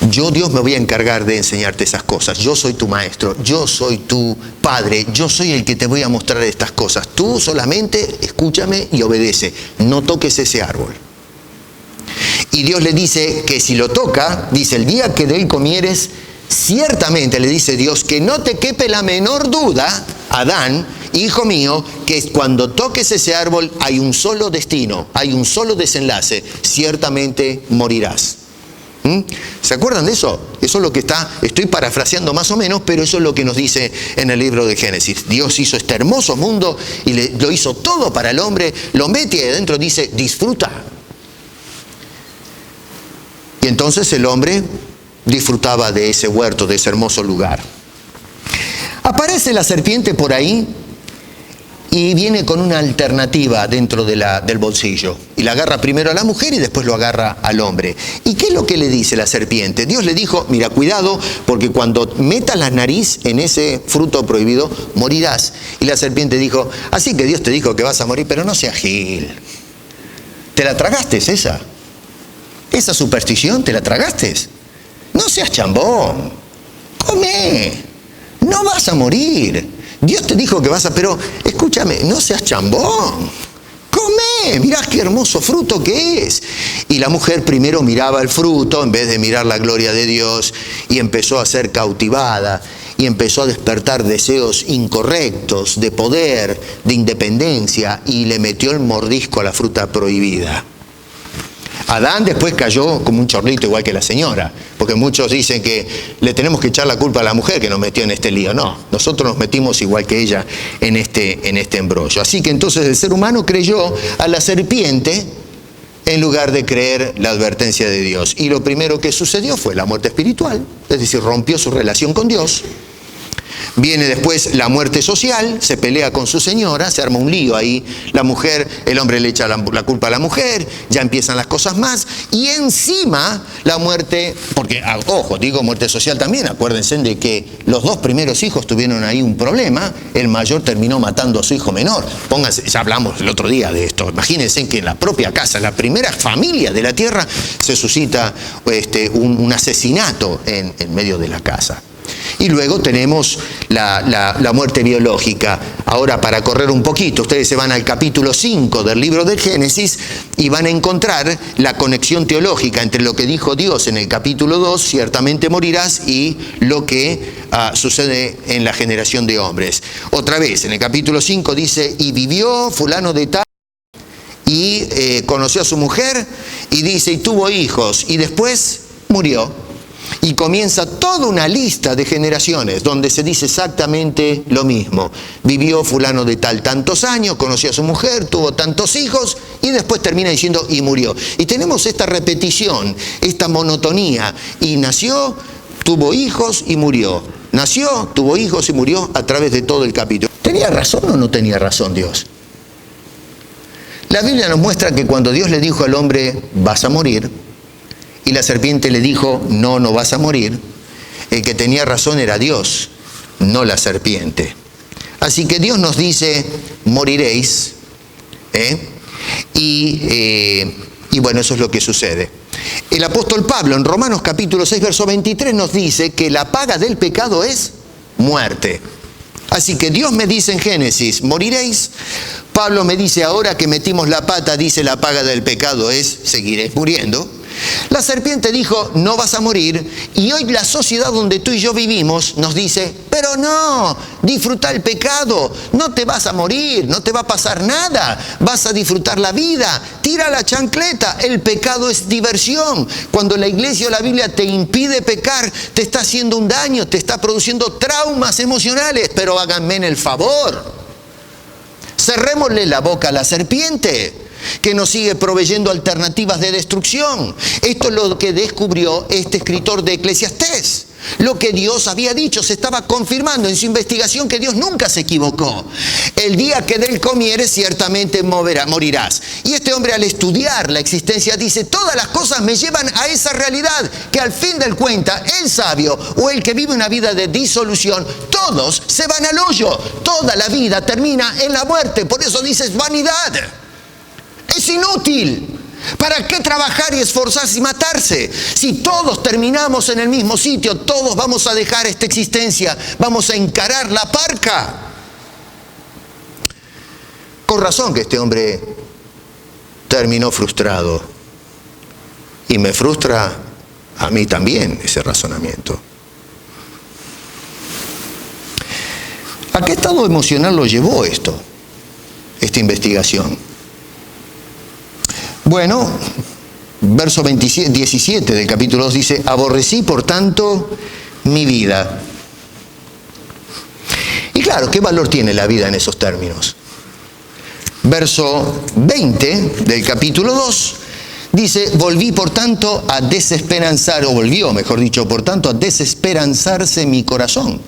Yo, Dios, me voy a encargar de enseñarte esas cosas. Yo soy tu maestro, yo soy tu padre, yo soy el que te voy a mostrar estas cosas. Tú solamente escúchame y obedece. No toques ese árbol. Y Dios le dice que si lo toca, dice, el día que de él comieres, ciertamente, le dice Dios, que no te quepe la menor duda, Adán, hijo mío, que cuando toques ese árbol hay un solo destino, hay un solo desenlace, ciertamente morirás. ¿Se acuerdan de eso? Eso es lo que estoy parafraseando más o menos, pero eso es lo que nos dice en el libro de Génesis. Dios hizo este hermoso mundo y lo hizo todo para el hombre, lo mete ahí adentro, dice, disfruta. Y entonces el hombre disfrutaba de ese huerto, de ese hermoso lugar. Aparece la serpiente por ahí y viene con una alternativa dentro del bolsillo. Y la agarra primero a la mujer y después lo agarra al hombre. ¿Y qué es lo que le dice la serpiente? Dios le dijo, mira, cuidado, porque cuando metas la nariz en ese fruto prohibido, morirás. Y la serpiente dijo, así que Dios te dijo que vas a morir, pero no seas gil. ¿Te la tragaste esa? ¿Esa superstición te la tragaste? No seas chambón. Come. No vas a morir. Dios te dijo que vas a... Pero escúchame, no seas chambón. Come, mirá qué hermoso fruto que es. Y la mujer primero miraba el fruto en vez de mirar la gloria de Dios y empezó a ser cautivada y empezó a despertar deseos incorrectos de poder, de independencia y le metió el mordisco a la fruta prohibida. Adán después cayó como un chorlito igual que la señora, porque muchos dicen que le tenemos que echar la culpa a la mujer que nos metió en este lío. No, nosotros nos metimos igual que ella en este embrollo. Así que entonces el ser humano creyó a la serpiente en lugar de creer la advertencia de Dios. Y lo primero que sucedió fue la muerte espiritual, es decir, rompió su relación con Dios. Viene después la muerte social, se pelea con su señora, se arma un lío ahí, la mujer, el hombre le echa la culpa a la mujer, ya empiezan las cosas más, y encima la muerte, porque, ojo, digo muerte social también, acuérdense de que los dos primeros hijos tuvieron ahí un problema, el mayor terminó matando a su hijo menor, pónganse, ya hablamos el otro día de esto, imagínense que en la propia casa, la primera familia de la tierra, se suscita un asesinato en medio de la casa. Y luego tenemos la muerte biológica. Ahora, para correr un poquito, ustedes se van al capítulo 5 del libro de Génesis y van a encontrar la conexión teológica entre lo que dijo Dios en el capítulo 2, ciertamente morirás, y lo que sucede en la generación de hombres. Otra vez, en el capítulo 5 dice, y vivió fulano de tal, y conoció a su mujer, y dice, y tuvo hijos, y después murió. Y comienza toda una lista de generaciones donde se dice exactamente lo mismo. Vivió fulano de tal tantos años, conoció a su mujer, tuvo tantos hijos y después termina diciendo y murió. Y tenemos esta repetición, esta monotonía. Y nació, tuvo hijos y murió. Nació, tuvo hijos y murió a través de todo el capítulo. ¿Tenía razón o no tenía razón Dios? La Biblia nos muestra que cuando Dios le dijo al hombre, vas a morir, y la serpiente le dijo, no, no vas a morir, el que tenía razón era Dios, no la serpiente. Así que Dios nos dice, moriréis, y bueno, eso es lo que sucede. El apóstol Pablo en Romanos capítulo 6, verso 23 nos dice que la paga del pecado es muerte. Así que Dios me dice en Génesis, moriréis. Pablo me dice, ahora que metimos la pata, dice la paga del pecado es, seguiréis muriendo. La serpiente dijo, no vas a morir, y hoy la sociedad donde tú y yo vivimos nos dice, pero no, disfruta el pecado, no te vas a morir, no te va a pasar nada, vas a disfrutar la vida, tira la chancleta, el pecado es diversión. Cuando la iglesia o la Biblia te impide pecar, te está haciendo un daño, te está produciendo traumas emocionales, pero háganme el favor, cerrémosle la boca a la serpiente, que nos sigue proveyendo alternativas de destrucción. Esto es lo que descubrió este escritor de Eclesiastés. Lo que Dios había dicho se estaba confirmando en su investigación, que Dios nunca se equivocó. El día que de él comieres, ciertamente morirás. Y este hombre, al estudiar la existencia, dice, todas las cosas me llevan a esa realidad, que al fin del cuenta, el sabio o el que vive una vida de disolución, todos se van al hoyo. Toda la vida termina en la muerte. Por eso dices vanidad. Es inútil. ¿Para qué trabajar y esforzarse y matarse? Si todos terminamos en el mismo sitio, todos vamos a dejar esta existencia, vamos a encarar la parca. Con razón que este hombre terminó frustrado. Y me frustra a mí también ese razonamiento. ¿A qué estado emocional lo llevó esta investigación? Bueno, verso 17 del capítulo 2 dice: aborrecí por tanto mi vida. Y claro, ¿qué valor tiene la vida en esos términos? Verso 20 del capítulo 2 dice: volví por tanto a desesperanzar, o volvió, mejor dicho, por tanto a desesperanzarse mi corazón.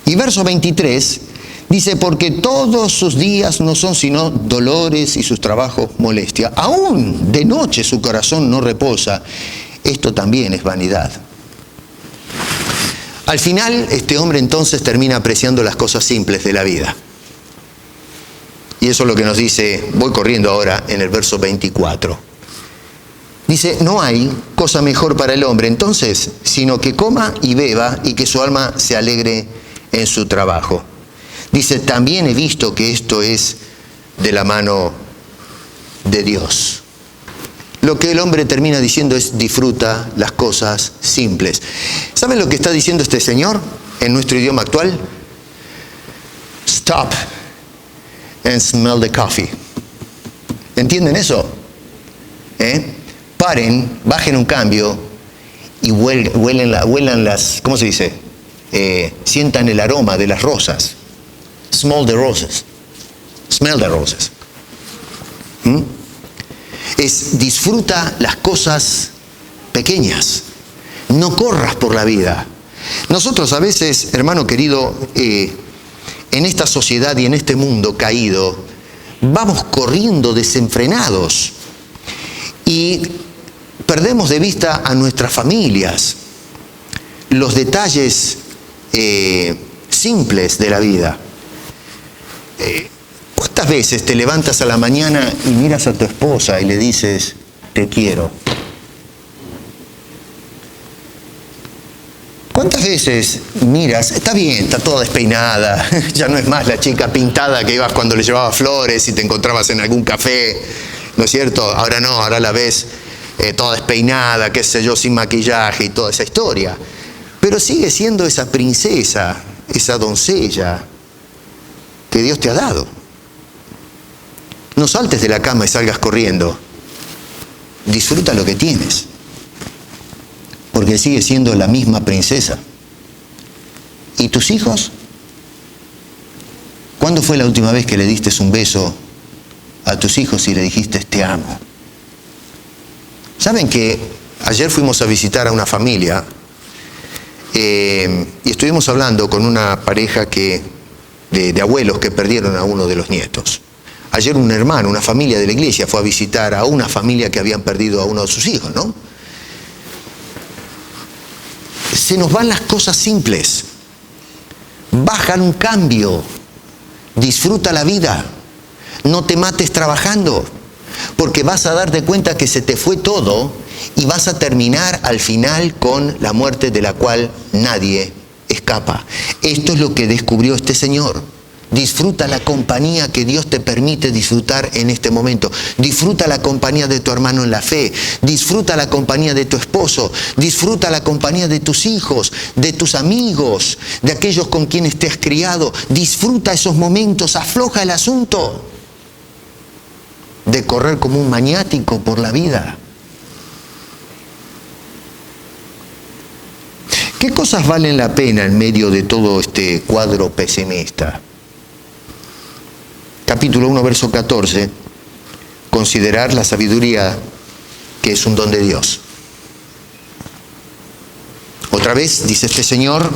Y verso 23 dice: porque todos sus días no son sino dolores y sus trabajos molestia. Aún de noche su corazón no reposa. Esto también es vanidad. Al final, este hombre entonces termina apreciando las cosas simples de la vida. Y eso es lo que nos dice, voy corriendo ahora, en el verso 24. Dice: no hay cosa mejor para el hombre entonces, sino que coma y beba y que su alma se alegre en su trabajo. Dice: también he visto que esto es de la mano de Dios. Lo que el hombre termina diciendo es: disfruta las cosas simples. ¿Saben lo que está diciendo este señor en nuestro idioma actual? Stop and smell the coffee. ¿Entienden eso? Paren, bajen un cambio y huelan las, ¿cómo se dice? Sientan el aroma de las rosas. Smell the roses. Smell the roses. Es disfruta las cosas pequeñas. No corras por la vida. Nosotros a veces, hermano querido, en esta sociedad y en este mundo caído, vamos corriendo desenfrenados y perdemos de vista a nuestras familias, los detalles simples de la vida. ¿Cuántas veces te levantas a la mañana y miras a tu esposa y le dices: te quiero? ¿Cuántas veces miras, está bien, está toda despeinada, ya no es más la chica pintada que ibas cuando le llevabas flores y te encontrabas en algún café, ¿no es cierto? Ahora no, ahora la ves toda despeinada, qué sé yo, sin maquillaje y toda esa historia. Pero sigue siendo esa princesa, esa doncella que Dios te ha dado. No saltes de la cama y salgas corriendo. Disfruta lo que tienes. Porque sigue siendo la misma princesa. ¿Y tus hijos? ¿Cuándo fue la última vez que le diste un beso a tus hijos y le dijiste: te amo? ¿Saben que ayer fuimos a visitar a una familia y estuvimos hablando con una pareja de abuelos que perdieron a uno de los nietos? Ayer un hermano, una familia de la iglesia fue a visitar a una familia que habían perdido a uno de sus hijos, ¿no? Se nos van las cosas simples. Bajan un cambio. Disfruta la vida. No te mates trabajando, porque vas a darte cuenta que se te fue todo y vas a terminar al final con la muerte de la cual nadie escapa. Esto es lo que descubrió este señor. Disfruta la compañía que Dios te permite disfrutar en este momento. Disfruta la compañía de tu hermano en la fe. Disfruta la compañía de tu esposo. Disfruta la compañía de tus hijos, de tus amigos, de aquellos con quienes te has criado. Disfruta esos momentos. Afloja el asunto de correr como un maniático por la vida. ¿Qué cosas valen la pena en medio de todo este cuadro pesimista? Capítulo 1, verso 14. Considerar la sabiduría, que es un don de Dios. Otra vez, dice este señor,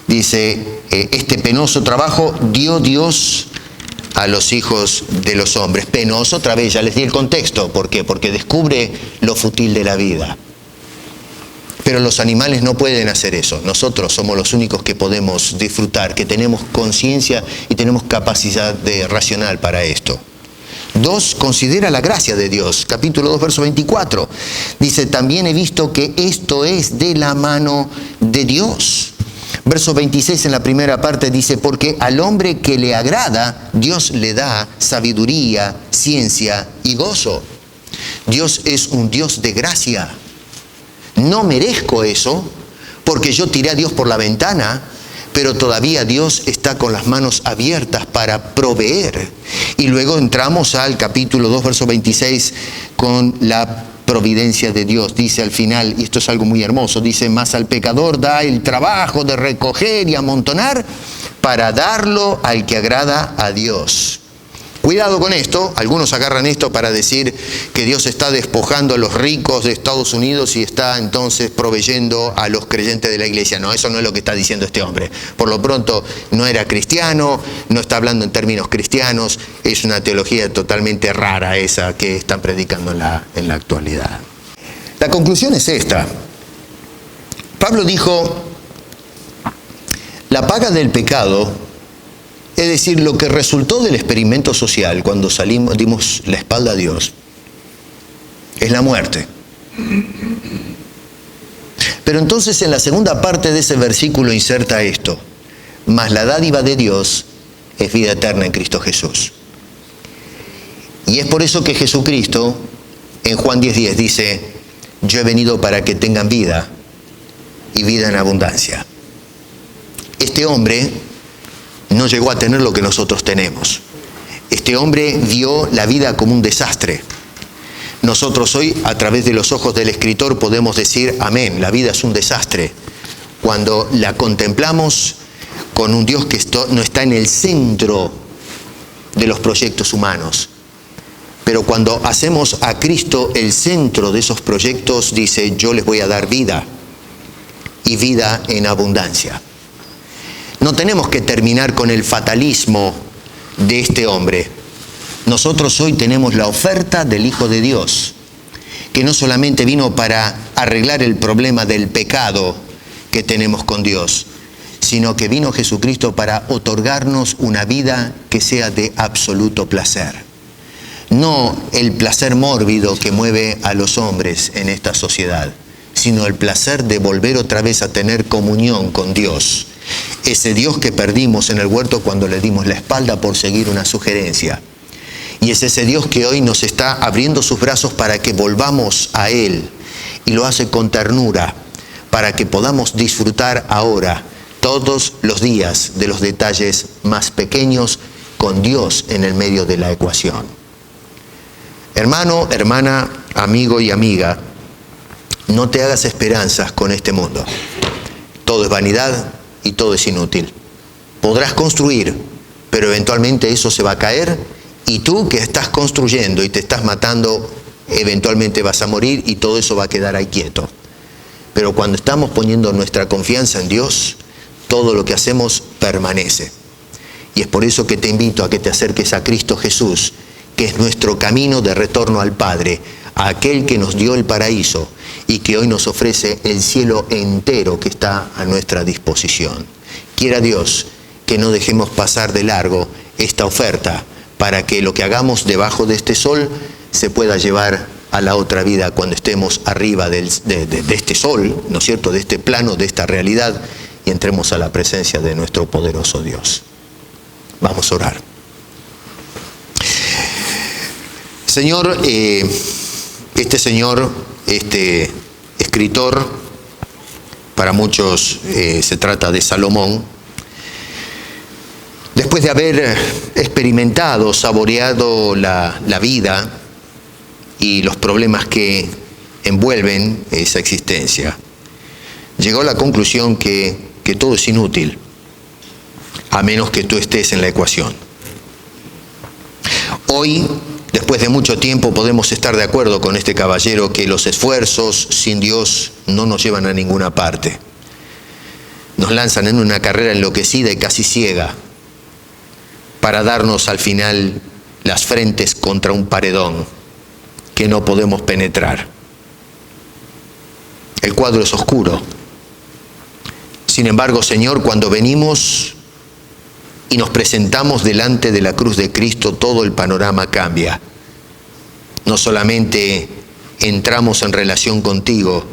dice: este penoso trabajo dio Dios a los hijos de los hombres. Penoso, otra vez, ya les di el contexto. ¿Por qué? Porque descubre lo fútil de la vida. Pero los animales no pueden hacer eso. Nosotros somos los únicos que podemos disfrutar, que tenemos conciencia y tenemos capacidad racional para esto. 2, considera la gracia de Dios. Capítulo 2, verso 24. Dice, también he visto que esto es de la mano de Dios. Verso 26 en la primera parte dice, porque al hombre que le agrada, Dios le da sabiduría, ciencia y gozo. Dios es un Dios de gracia. No merezco eso, porque yo tiré a Dios por la ventana, pero todavía Dios está con las manos abiertas para proveer. Y luego entramos al capítulo 2, verso 26, con la providencia de Dios. Dice al final, y esto es algo muy hermoso, dice, mas al pecador da el trabajo de recoger y amontonar para darlo al que agrada a Dios. Cuidado con esto, algunos agarran esto para decir que Dios está despojando a los ricos de Estados Unidos y está entonces proveyendo a los creyentes de la iglesia. No, eso no es lo que está diciendo este hombre. Por lo pronto, no era cristiano, no está hablando en términos cristianos, es una teología totalmente rara esa que están predicando en la actualidad. La conclusión es esta. Pablo dijo, la paga del pecado, es decir, lo que resultó del experimento social cuando dimos la espalda a Dios, es la muerte. Pero entonces en la segunda parte de ese versículo inserta esto, mas la dádiva de Dios es vida eterna en Cristo Jesús. Y es por eso que Jesucristo en Juan 10:10 dice, yo he venido para que tengan vida y vida en abundancia. Este hombre no llegó a tener lo que nosotros tenemos. Este hombre vio la vida como un desastre. Nosotros hoy, a través de los ojos del escritor, podemos decir, amén, la vida es un desastre. Cuando la contemplamos con un Dios que no está en el centro de los proyectos humanos. Pero cuando hacemos a Cristo el centro de esos proyectos, dice, yo les voy a dar vida y vida en abundancia. No tenemos que terminar con el fatalismo de este hombre. Nosotros hoy tenemos la oferta del Hijo de Dios, que no solamente vino para arreglar el problema del pecado que tenemos con Dios, sino que vino Jesucristo para otorgarnos una vida que sea de absoluto placer. No el placer mórbido que mueve a los hombres en esta sociedad, sino el placer de volver otra vez a tener comunión con Dios. Ese Dios que perdimos en el huerto cuando le dimos la espalda por seguir una sugerencia. Y es ese Dios que hoy nos está abriendo sus brazos para que volvamos a Él. Y lo hace con ternura, para que podamos disfrutar ahora, todos los días, de los detalles más pequeños, con Dios en el medio de la ecuación. Hermano, hermana, amigo y amiga, no te hagas esperanzas con este mundo. Todo es vanidad y todo es inútil. Podrás construir, pero eventualmente eso se va a caer y tú que estás construyendo y te estás matando, eventualmente vas a morir y todo eso va a quedar ahí quieto. Pero cuando estamos poniendo nuestra confianza en Dios, todo lo que hacemos permanece. Y es por eso que te invito a que te acerques a Cristo Jesús, que es nuestro camino de retorno al Padre, a aquel que nos dio el paraíso y que hoy nos ofrece el cielo entero que está a nuestra disposición. Quiera Dios que no dejemos pasar de largo esta oferta para que lo que hagamos debajo de este sol se pueda llevar a la otra vida cuando estemos arriba de este sol, ¿no es cierto?, de este plano, de esta realidad, y entremos a la presencia de nuestro poderoso Dios. Vamos a orar. Señor, este escritor, para muchos se trata de Salomón, después de haber experimentado, saboreado la vida y los problemas que envuelven esa existencia, llegó a la conclusión que todo es inútil, a menos que tú estés en la ecuación. Hoy, después de mucho tiempo, podemos estar de acuerdo con este caballero que los esfuerzos sin Dios no nos llevan a ninguna parte. Nos lanzan en una carrera enloquecida y casi ciega para darnos al final las frentes contra un paredón que no podemos penetrar. El cuadro es oscuro. Sin embargo, Señor, cuando venimos y nos presentamos delante de la cruz de Cristo, todo el panorama cambia. No solamente entramos en relación contigo,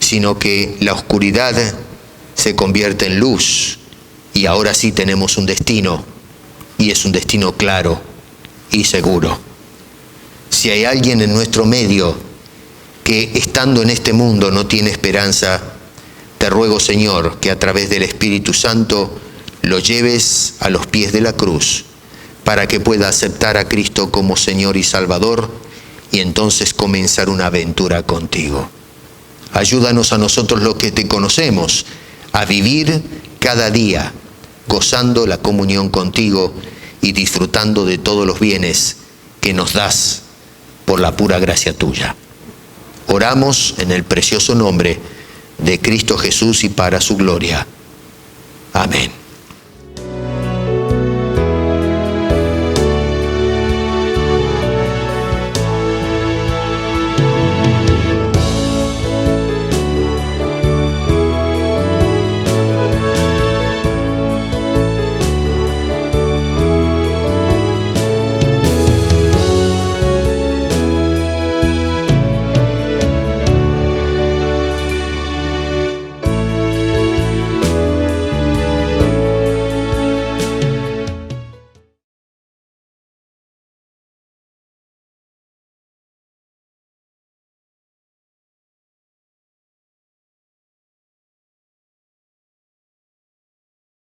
sino que la oscuridad se convierte en luz y ahora sí tenemos un destino, y es un destino claro y seguro. Si hay alguien en nuestro medio que estando en este mundo no tiene esperanza, te ruego, Señor, que a través del Espíritu Santo lo lleves a los pies de la cruz para que pueda aceptar a Cristo como Señor y Salvador y entonces comenzar una aventura contigo. Ayúdanos a nosotros los que te conocemos a vivir cada día gozando la comunión contigo y disfrutando de todos los bienes que nos das por la pura gracia tuya. Oramos en el precioso nombre de Cristo Jesús y para su gloria. Amén.